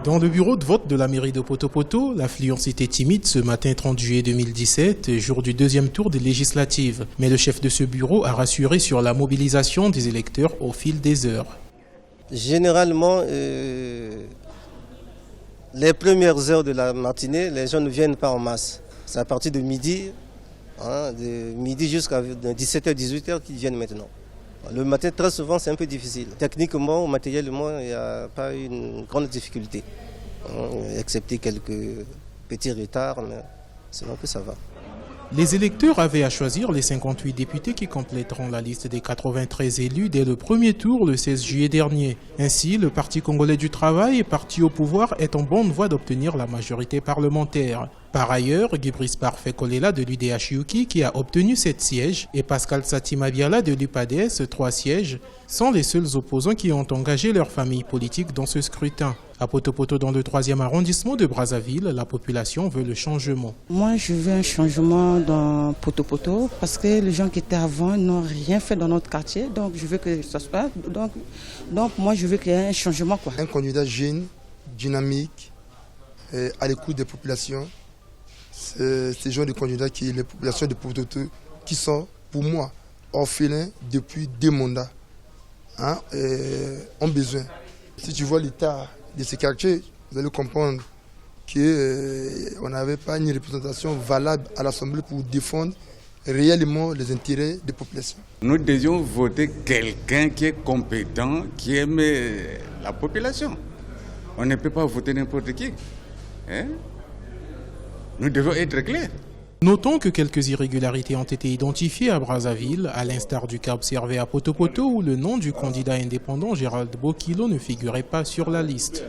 Dans le bureau de vote de la mairie de Poto-Poto, l'affluence était timide ce matin 30 juillet 2017, jour du deuxième tour des législatives. Mais le chef de ce bureau a rassuré sur la mobilisation des électeurs au fil des heures. Généralement, les premières heures de la matinée, les gens ne viennent pas en masse. C'est à partir de midi, de midi jusqu'à 17h, 18h qu'ils viennent maintenant. Le matin, très souvent, c'est un peu difficile. Techniquement, matériellement, il n'y a pas une grande difficulté. Excepté quelques petits retards, mais sinon que ça va. Les électeurs avaient à choisir les 58 députés qui compléteront la liste des 93 élus dès le premier tour le 16 juillet dernier. Ainsi, le Parti congolais du travail, parti au pouvoir, est en bonne voie d'obtenir la majorité parlementaire. Par ailleurs, Guibris Parfait Kolela de l'UDH-UKI qui a obtenu 7 sièges et Pascal Satima-Biala de l'UPADS 3 sièges sont les seuls opposants qui ont engagé leur famille politique dans ce scrutin. À Poto-Poto, dans le 3e arrondissement de Brazzaville, la population veut le changement. Moi, je veux un changement dans Poto-Poto parce que les gens qui étaient avant n'ont rien fait dans notre quartier. Donc, je veux que ça se passe. Donc moi, je veux qu'il y ait un changement, quoi. Un candidat jeune, dynamique, à l'écoute des populations. C'est ce genre de candidat qui les populations de Poto-Poto qui sont, pour moi, orphelins depuis 2 mandats, ont besoin. Si tu vois l'état de ces quartiers, vous allez comprendre qu'on n'avait pas une représentation valable à l'Assemblée pour défendre réellement les intérêts des populations. Nous devions voter quelqu'un qui est compétent, qui aime la population. On ne peut pas voter n'importe qui. Nous devons être clairs. Notons que quelques irrégularités ont été identifiées à Brazzaville, à l'instar du cas observé à Poto-Poto où le nom du candidat indépendant Gérald Bokilo ne figurait pas sur la liste.